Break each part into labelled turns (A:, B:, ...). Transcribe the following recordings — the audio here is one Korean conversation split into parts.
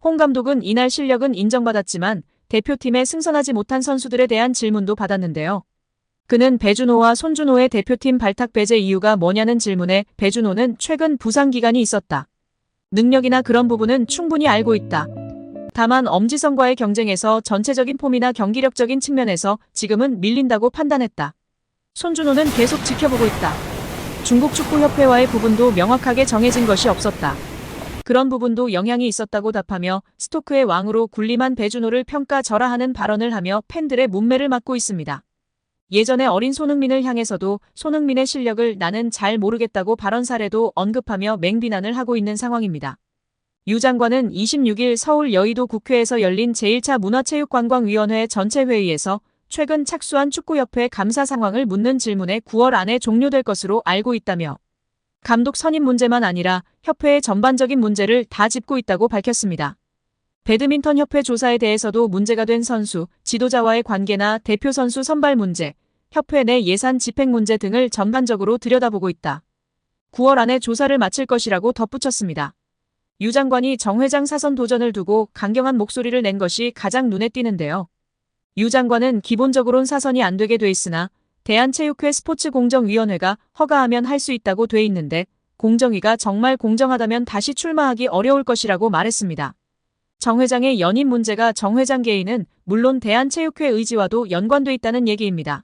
A: 홍 감독은 이날 실력은 인정받았지만 대표팀에 승선하지 못한 선수들에 대한 질문도 받았는데요. 그는 배준호와 손준호의 대표팀 발탁 배제 이유가 뭐냐는 질문에 배준호는 최근 부상 기간이 있었다. 능력이나 그런 부분은 충분히 알고 있다. 다만 엄지성과의 경쟁에서 전체적인 폼이나 경기력적인 측면에서 지금은 밀린다고 판단했다. 손준호는 계속 지켜보고 있다. 중국축구협회와의 부분도 명확하게 정해진 것이 없었다. 그런 부분도 영향이 있었다고 답하며 스토크의 왕으로 군림한 배준호를 평가절하하는 발언을 하며 팬들의 문매를 맞고 있습니다. 예전에 어린 손흥민을 향해서도 손흥민의 실력을 나는 잘 모르겠다고 발언 사례도 언급하며 맹비난을 하고 있는 상황입니다. 유 장관은 26일 서울 여의도 국회에서 열린 제1차 문화체육관광위원회 전체 회의에서 최근 착수한 축구협회 감사 상황을 묻는 질문에 9월 안에 종료될 것으로 알고 있다며 감독 선임 문제만 아니라 협회의 전반적인 문제를 다 짚고 있다고 밝혔습니다. 배드민턴 협회 조사에 대해서도 문제가 된 선수, 지도자와의 관계나 대표 선수 선발 문제, 협회 내 예산 집행 문제 등을 전반적으로 들여다보고 있다. 9월 안에 조사를 마칠 것이라고 덧붙였습니다. 유 장관이 정 회장 사선 도전을 두고 강경한 목소리를 낸 것이 가장 눈에 띄는데요. 유 장관은 기본적으론 사선이 안 되게 돼 있으나 대한체육회 스포츠공정위원회가 허가하면 할 수 있다고 돼 있는데 공정위가 정말 공정하다면 다시 출마하기 어려울 것이라고 말했습니다. 정 회장의 연임 문제가 정 회장 개인은 물론 대한체육회 의지와도 연관돼 있다는 얘기입니다.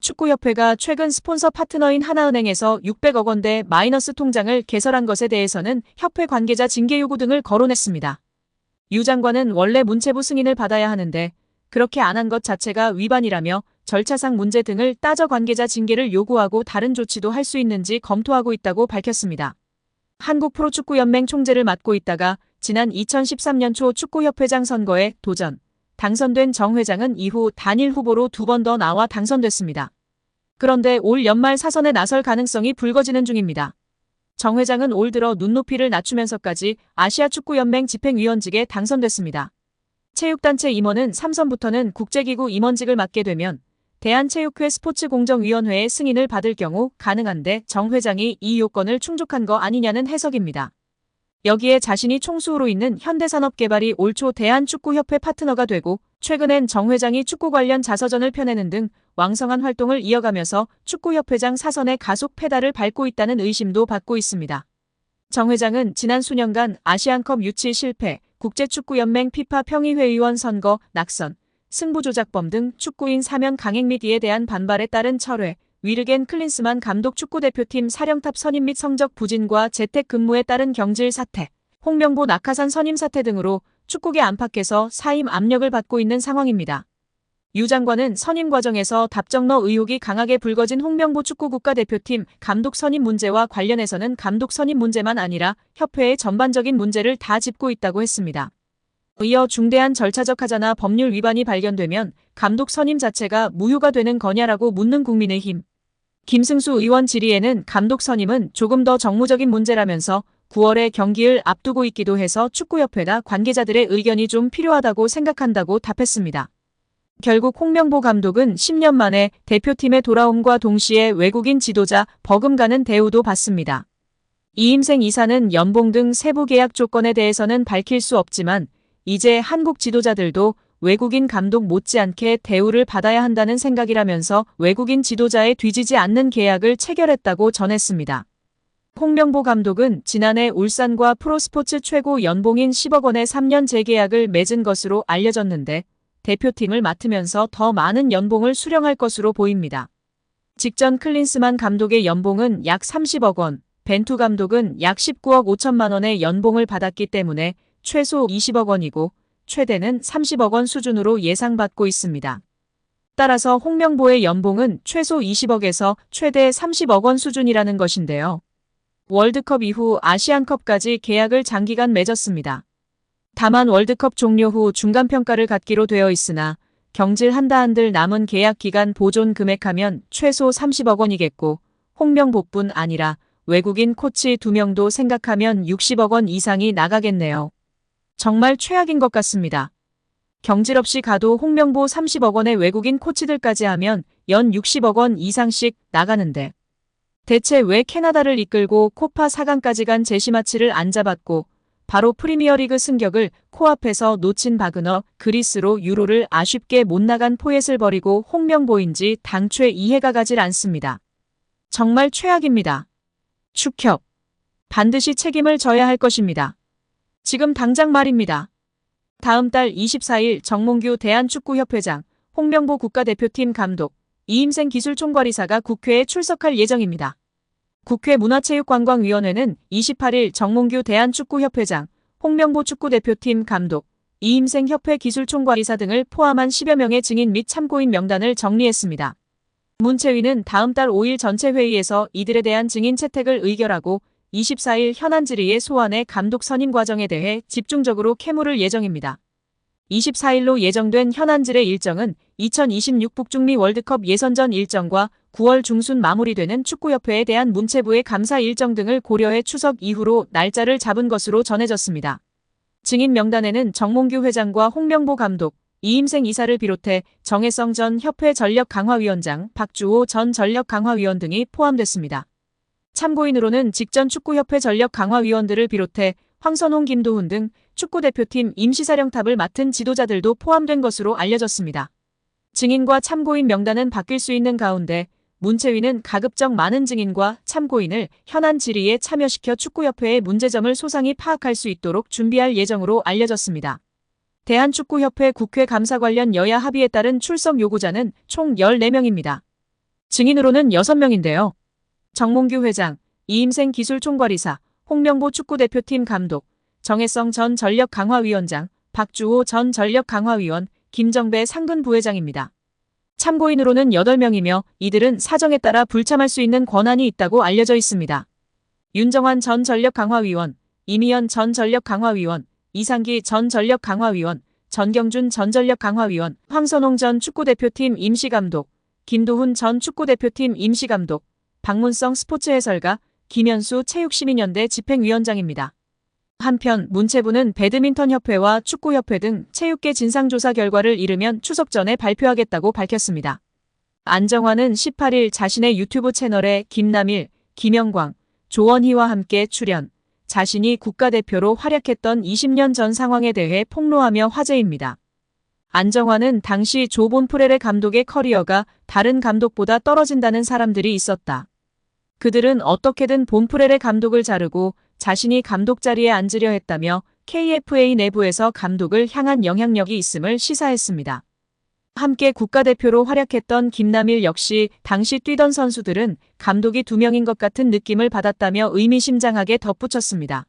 A: 축구협회가 최근 스폰서 파트너인 하나은행에서 600억 원대 마이너스 통장을 개설한 것에 대해서는 협회 관계자 징계 요구 등을 거론했습니다. 유 장관은 원래 문체부 승인을 받아야 하는데 그렇게 안 한 것 자체가 위반이라며 절차상 문제 등을 따져 관계자 징계를 요구하고 다른 조치도 할 수 있는지 검토하고 있다고 밝혔습니다. 한국프로축구연맹 총재를 맡고 있다가 지난 2013년 초 축구협회장 선거에 도전, 당선된 정 회장은 이후 단일 후보로 2번 더 나와 당선됐습니다. 그런데 올 연말 사선에 나설 가능성이 불거지는 중입니다. 정 회장은 올 들어 눈높이를 낮추면서까지 아시아축구연맹 집행위원직에 당선됐습니다. 체육단체 임원은 3선부터는 국제기구 임원직을 맡게 되면 대한체육회 스포츠공정위원회의 승인을 받을 경우 가능한데 정 회장이 이 요건을 충족한 거 아니냐는 해석입니다. 여기에 자신이 총수로 있는 현대산업개발이 올 초 대한축구협회 파트너가 되고 최근엔 정 회장이 축구 관련 자서전을 펴내는 등 왕성한 활동을 이어가면서 축구협회장 사선의 가속 페달을 밟고 있다는 의심도 받고 있습니다. 정 회장은 지난 수년간 아시안컵 유치 실패, 국제축구연맹 피파 평의회의원 선거, 낙선, 승부조작범 등 축구인 사면 강행 및 이에 대한 반발에 따른 철회, 위르겐 클린스만 감독 축구대표팀 사령탑 선임 및 성적 부진과 재택근무에 따른 경질 사태, 홍명보 낙하산 선임 사태 등으로 축구계 안팎에서 사임 압력을 받고 있는 상황입니다. 유 장관은 선임 과정에서 답정너 의혹이 강하게 불거진 홍명보 축구국가대표팀 감독 선임 문제와 관련해서는 감독 선임 문제만 아니라 협회의 전반적인 문제를 다 짚고 있다고 했습니다. 이어 중대한 절차적 하자나 법률 위반이 발견되면 감독 선임 자체가 무효가 되는 거냐라고 묻는 국민의힘. 김승수 의원 질의에는 감독 선임은 조금 더 정무적인 문제라면서 9월에 경기를 앞두고 있기도 해서 축구협회나 관계자들의 의견이 좀 필요하다고 생각한다고 답했습니다. 결국 홍명보 감독은 10년 만에 대표팀에 돌아옴과 동시에 외국인 지도자 버금가는 대우도 받습니다. 이임생 이사는 연봉 등 세부 계약 조건에 대해서는 밝힐 수 없지만 이제 한국 지도자들도 외국인 감독 못지않게 대우를 받아야 한다는 생각이라면서 외국인 지도자에 뒤지지 않는 계약을 체결했다고 전했습니다. 홍명보 감독은 지난해 울산과 프로스포츠 최고 연봉인 10억 원의 3년 재계약을 맺은 것으로 알려졌는데 대표팀을 맡으면서 더 많은 연봉을 수령할 것으로 보입니다. 직전 클린스만 감독의 연봉은 약 30억 원, 벤투 감독은 약 19억 5천만 원의 연봉을 받았기 때문에 최소 20억 원이고 최대는 30억 원 수준으로 예상받고 있습니다. 따라서 홍명보의 연봉은 최소 20억에서 최대 30억 원 수준이라는 것인데요. 월드컵 이후 아시안컵까지 계약을 장기간 맺었습니다. 다만 월드컵 종료 후 중간평가를 갖기로 되어 있으나 경질 한들 남은 계약 기간 보존 금액하면 최소 30억 원이겠고 홍명보뿐 아니라 외국인 코치 2명도 생각하면 60억 원 이상이 나가겠네요. 정말 최악인 것 같습니다. 경질 없이 가도 홍명보 30억 원의 외국인 코치들까지 하면 연 60억 원 이상씩 나가는데 대체 왜 캐나다를 이끌고 코파 4강까지 간 제시마치를 안 잡았고 바로 프리미어리그 승격을 코앞에서 놓친 바그너, 그리스로 유로를 아쉽게 못 나간 포엣을 버리고 홍명보인지 당최 이해가 가질 않습니다. 정말 최악입니다. 축협. 반드시 책임을 져야 할 것입니다. 지금 당장 말입니다. 다음 달 24일 정몽규 대한축구협회장, 홍명보 국가대표팀 감독, 이임생 기술총괄이사가 국회에 출석할 예정입니다. 국회 문화체육관광위원회는 28일 정몽규 대한축구협회장, 홍명보 축구대표팀 감독, 이임생 협회 기술총괄이사 등을 포함한 10여 명의 증인 및 참고인 명단을 정리했습니다. 문체위는 다음 달 5일 전체 회의에서 이들에 대한 증인 채택을 의결하고 24일 현안 질의의 소환의 감독 선임 과정에 대해 집중적으로 캐물을 예정입니다. 24일로 예정된 현안 질의 일정은 2026 북중미 월드컵 예선전 일정과 9월 중순 마무리되는 축구협회에 대한 문체부의 감사 일정 등을 고려해 추석 이후로 날짜를 잡은 것으로 전해졌습니다. 증인 명단에는 정몽규 회장과 홍명보 감독, 이임생 이사를 비롯해 정혜성 전 협회 전력강화위원장, 박주호 전 전력강화위원 등이 포함됐습니다. 참고인으로는 직전 축구협회 전력강화위원들을 비롯해 황선홍, 김도훈 등 축구대표팀 임시사령탑을 맡은 지도자들도 포함된 것으로 알려졌습니다. 증인과 참고인 명단은 바뀔 수 있는 가운데 문체위는 가급적 많은 증인과 참고인을 현안 질의에 참여시켜 축구협회의 문제점을 소상히 파악할 수 있도록 준비할 예정으로 알려졌습니다. 대한축구협회 국회 감사 관련 여야 합의에 따른 출석 요구자는 총 14명입니다. 증인으로는 6명인데요. 정몽규 회장, 이임생 기술총괄이사, 홍명보 축구대표팀 감독, 정혜성 전 전력강화위원장, 박주호 전 전력강화위원, 김정배 상근 부회장입니다. 참고인으로는 8명이며 이들은 사정에 따라 불참할 수 있는 권한이 있다고 알려져 있습니다. 윤정환 전 전력강화위원, 이미연 전 전력강화위원, 이상기 전 전력강화위원, 전경준 전 전력강화위원, 황선홍 전 축구대표팀 임시감독, 김도훈 전 축구대표팀 임시감독, 박문성 스포츠 해설가, 김현수 체육시민연대 집행위원장입니다. 한편 문체부는 배드민턴협회와 축구협회 등 체육계 진상조사 결과를 이르면 추석 전에 발표하겠다고 밝혔습니다. 안정환은 18일 자신의 유튜브 채널에 김남일, 김영광, 조원희와 함께 출연, 자신이 국가대표로 활약했던 20년 전 상황에 대해 폭로하며 화제입니다. 안정환은 당시 조 본프레레 감독의 커리어가 다른 감독보다 떨어진다는 사람들이 있었다. 그들은 어떻게든 본프레레 감독을 자르고 자신이 감독 자리에 앉으려 했다며 KFA 내부에서 감독을 향한 영향력이 있음을 시사했습니다. 함께 국가대표로 활약했던 김남일 역시 당시 뛰던 선수들은 감독이 2명인 것 같은 느낌을 받았다며 의미심장하게 덧붙였습니다.